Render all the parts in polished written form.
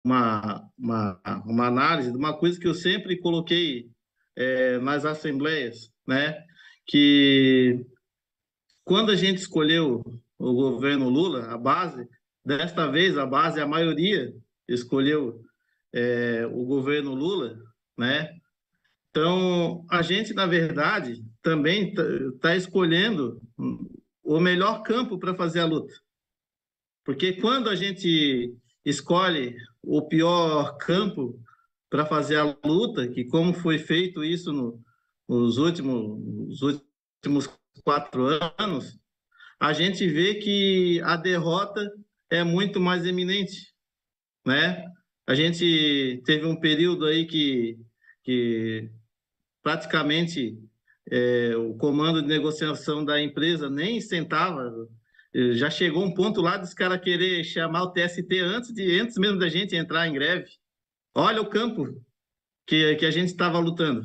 uma análise de uma coisa que eu sempre coloquei nas assembleias, né? Que quando a gente escolheu o governo Lula, a base, desta vez a base, a maioria escolheu o governo Lula, né? Então, a gente, na verdade, também está escolhendo o melhor campo para fazer a luta. Porque quando a gente escolhe o pior campo para fazer a luta, que como foi feito isso nos últimos 4 anos, a gente vê que a derrota é muito mais eminente, né? A gente teve um período aí que praticamente o comando de negociação da empresa nem sentava. Já chegou um ponto lá dos caras querer chamar o TST antes mesmo da gente entrar em greve. Olha o campo que a gente estava lutando.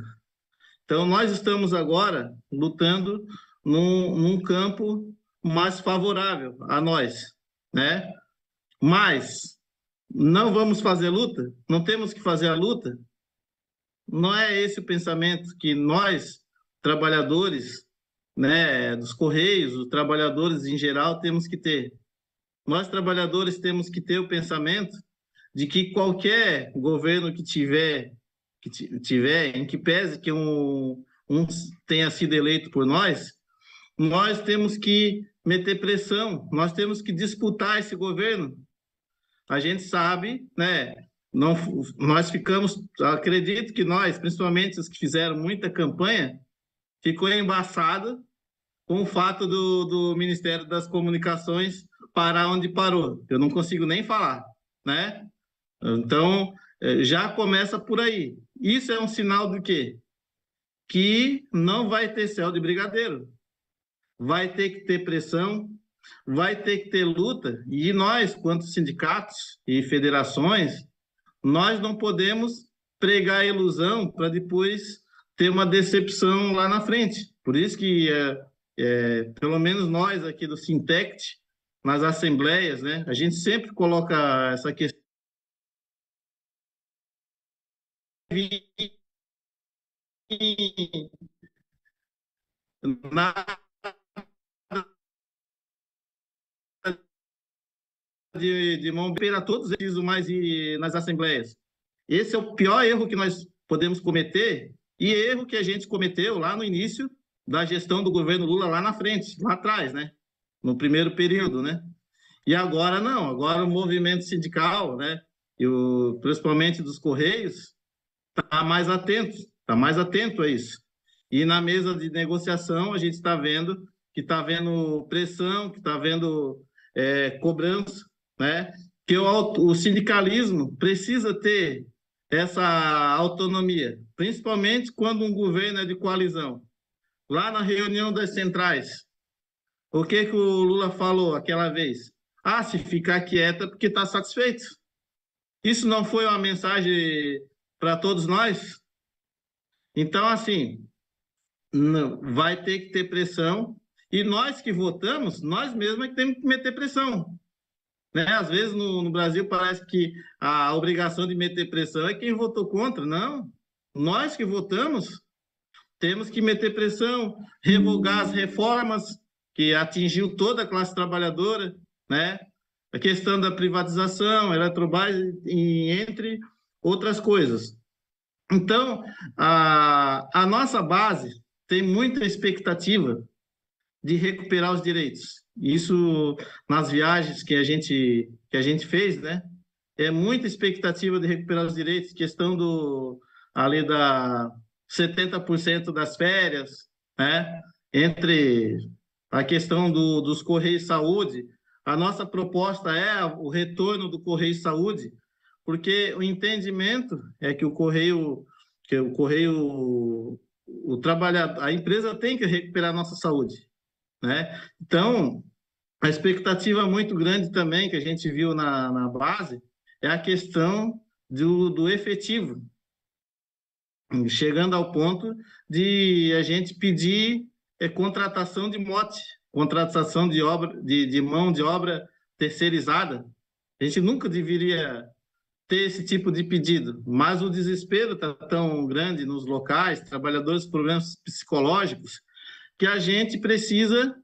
Então, nós estamos agora lutando num campo mais favorável a nós, né? Mas não vamos fazer luta? Não temos que fazer a luta? Não é esse o pensamento que nós, trabalhadores, né, dos Correios, os trabalhadores em geral, temos que ter. Nós, trabalhadores, temos que ter o pensamento de que qualquer governo que tiver, em que pese que um tenha sido eleito por nós temos que meter pressão, nós temos que disputar esse governo. A gente sabe, né? Não, nós ficamos, acredito que nós, principalmente os que fizeram muita campanha, ficou embaçado com o fato do Ministério das Comunicações parar onde parou. Eu não consigo nem falar, né? Então, já começa por aí. Isso é um sinal do quê? Que não vai ter céu de brigadeiro. Vai ter que ter pressão, vai ter que ter luta, e nós, quanto sindicatos e federações, nós não podemos pregar a ilusão para depois ter uma decepção lá na frente. Por isso que, pelo menos nós aqui do Sintect, nas assembleias, né, a gente sempre coloca essa questão na de mão beira todos eles mais nas assembleias. Esse é o pior erro que nós podemos cometer e erro que a gente cometeu lá no início da gestão do governo Lula lá na frente, lá atrás, né? No primeiro período, né? E agora não, agora o movimento sindical, né? Principalmente dos Correios, está mais atento a isso. E na mesa de negociação a gente está vendo que está vendo pressão, que está vendo cobrança, né? Que o sindicalismo precisa ter essa autonomia, principalmente quando um governo é de coalizão. Lá na reunião das centrais, o que o Lula falou aquela vez? Ah, se ficar quieta porque está satisfeito. Isso não foi uma mensagem para todos nós? Então, assim, não, vai ter que ter pressão e nós que votamos, nós mesmos é que temos que meter pressão. Né? Às vezes no Brasil parece que a obrigação de meter pressão é quem votou contra. Não, nós que votamos temos que meter pressão, revogar as reformas que atingiu toda a classe trabalhadora, né? A questão da privatização, Eletrobras, entre outras coisas. Então, a nossa base tem muita expectativa de recuperar os direitos. Isso nas viagens que a gente fez, né? É muita expectativa de recuperar os direitos, questão ali da 70% das férias, né? Entre a questão dos Correios Saúde, a nossa proposta é o retorno do Correio Saúde, porque o entendimento é que o Correio, o trabalhador, a empresa tem que recuperar a nossa saúde, né? Então, a expectativa muito grande também que a gente viu na base é a questão do efetivo, chegando ao ponto de a gente pedir contratação de mote, contratação de mão de obra terceirizada. A gente nunca deveria ter esse tipo de pedido, mas o desespero está tão grande nos locais, trabalhadores com problemas psicológicos, que a gente precisa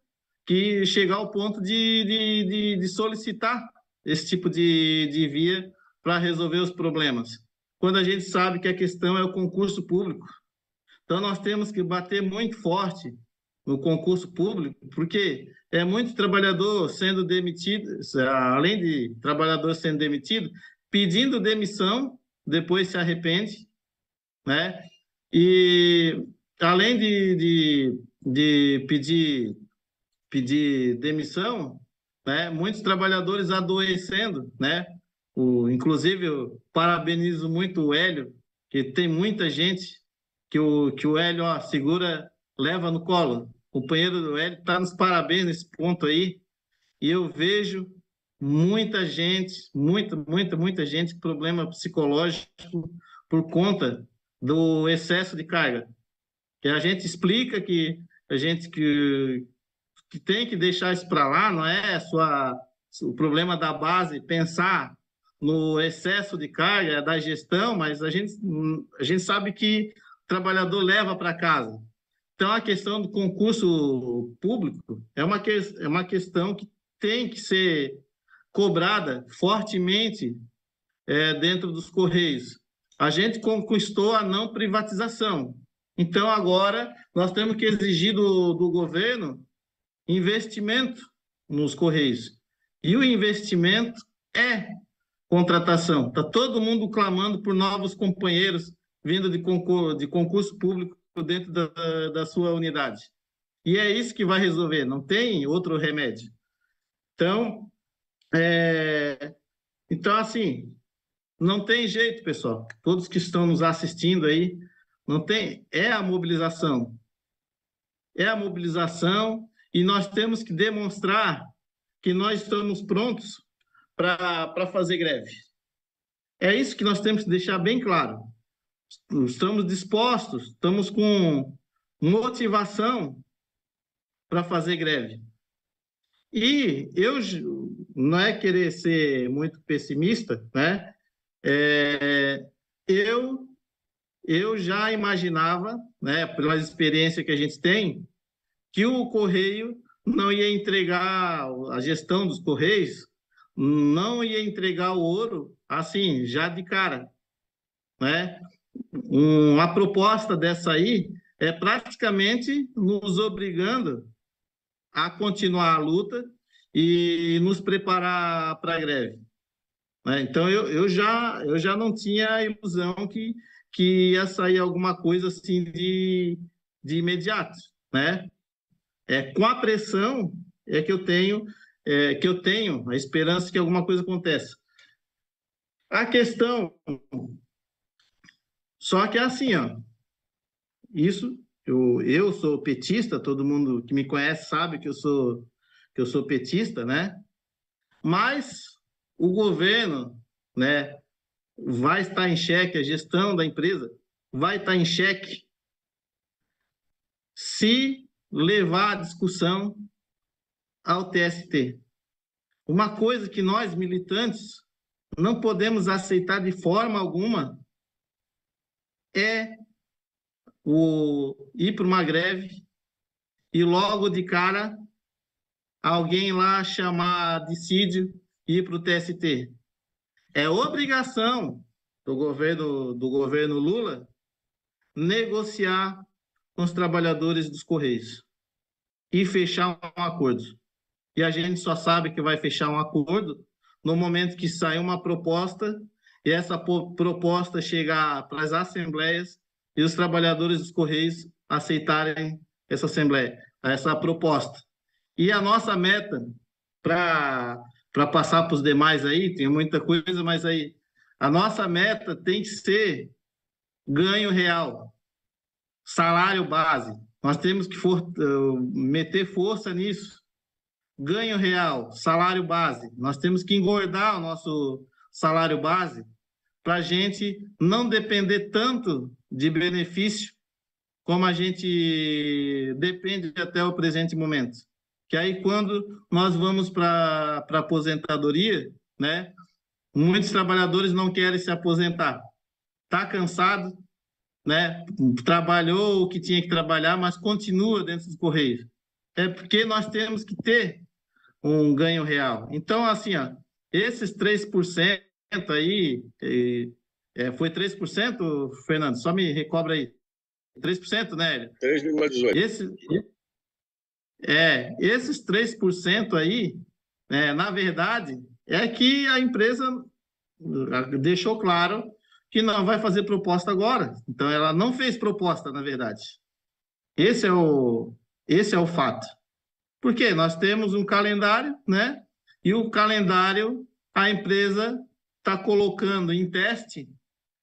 chegar ao ponto de solicitar esse tipo de via para resolver os problemas. Quando a gente sabe que a questão é o concurso público. Então, nós temos que bater muito forte no concurso público, porque é muito trabalhador sendo demitido, além de trabalhador sendo demitido, pedindo demissão, depois se arrepende, né? E além de pedir demissão, né? Muitos trabalhadores adoecendo, né? Inclusive, eu parabenizo muito o Hélio, que tem muita gente que o Hélio ó, segura, leva no colo. O companheiro do Hélio está nos parabéns nesse ponto aí, e eu vejo muita gente, muita gente com problema psicológico por conta do excesso de carga. Que a gente explica que a gente que tem que deixar isso para lá, não é o problema da base pensar no excesso de carga da gestão, mas a gente sabe que o trabalhador leva para casa. Então, a questão do concurso público é uma questão que tem que ser cobrada fortemente dentro dos Correios. A gente conquistou a não privatização. Então, agora, nós temos que exigir do governo investimento nos Correios. E o investimento é contratação. Está todo mundo clamando por novos companheiros vindo de concurso público dentro da sua unidade. E é isso que vai resolver, não tem outro remédio. Então, assim, não tem jeito, pessoal. Todos que estão nos assistindo aí, não tem, é a mobilização. É a mobilização e nós temos que demonstrar que nós estamos prontos para fazer greve. É isso que nós temos que deixar bem claro. Estamos dispostos, estamos com motivação para fazer greve. E eu não é querer ser muito pessimista, né? Eu já imaginava, né, pela experiência que a gente tem, que o Correio não ia entregar, a gestão dos Correios não ia entregar o ouro assim, já de cara, né? Uma proposta dessa aí é praticamente nos obrigando a continuar a luta e nos preparar para a greve, né? Então, eu já não tinha a ilusão que ia sair alguma coisa assim de imediato, né? Com a pressão é que eu tenho a esperança que alguma coisa aconteça. A questão, só que é assim, ó, isso, eu sou petista, todo mundo que me conhece sabe que eu sou petista, né? Mas o governo, né, vai estar em xeque, a gestão da empresa vai estar em xeque se levar a discussão ao TST. Uma coisa que nós, militantes, não podemos aceitar de forma alguma é ir para uma greve e logo de cara alguém lá chamar dissídio e ir para o TST. É obrigação do governo Lula negociar com os trabalhadores dos Correios e fechar um acordo. E a gente só sabe que vai fechar um acordo no momento que sair uma proposta e essa proposta chegar para as assembleias e os trabalhadores dos Correios aceitarem essa assembleia, essa proposta. E a nossa meta para passar para os demais aí, tem muita coisa, mas aí a nossa meta tem que ser ganho real, salário base. Nós temos que meter força nisso. Ganho real, salário base. Nós temos que engordar o nosso salário base para a gente não depender tanto de benefício como a gente depende até o presente momento. Que aí, quando nós vamos para a aposentadoria, né, Muitos trabalhadores não querem se aposentar. Está cansado, né? Trabalhou o que tinha que trabalhar, mas continua dentro dos Correios. É porque nós temos que ter um ganho real. Então, assim, ó, esses 3% aí, foi 3%, Fernando? Só me recobra aí. 3%, né, Hélio? 3,18. Esses 3% aí, né, na verdade, é que a empresa deixou claro que não vai fazer proposta agora. Então, ela não fez proposta, na verdade. Esse é o fato. Porque nós temos um calendário, né? E o calendário, a empresa está colocando em teste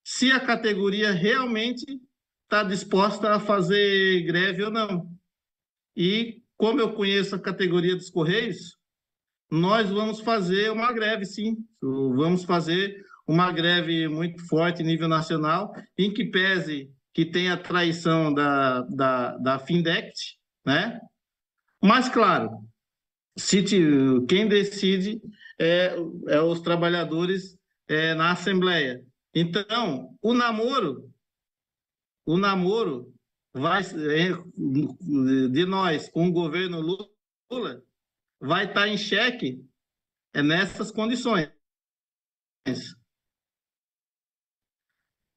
se a categoria realmente está disposta a fazer greve ou não. E como eu conheço a categoria dos Correios, nós vamos fazer uma greve, sim. Vamos fazer uma greve muito forte em nível nacional, em que pese que tenha a traição da Findect, né? Mas, claro, quem decide é os trabalhadores na Assembleia. Então, o namoro de nós com o governo Lula vai estar em xeque nessas condições.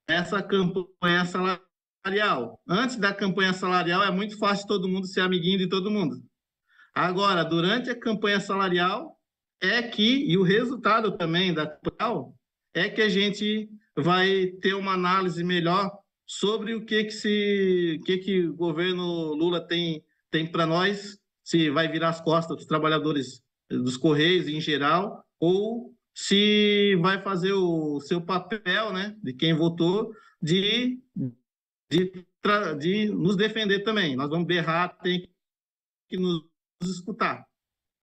Essa campanha salarial. Antes da campanha salarial, é muito fácil todo mundo ser amiguinho de todo mundo. Agora, durante a campanha salarial, e o resultado também da campanha é que a gente vai ter uma análise melhor sobre o que o governo Lula tem para nós, se vai virar as costas dos trabalhadores dos Correios em geral, ou se vai fazer o seu papel, né, de quem votou, de nos defender também. Nós vamos berrar, tem que nos escutar.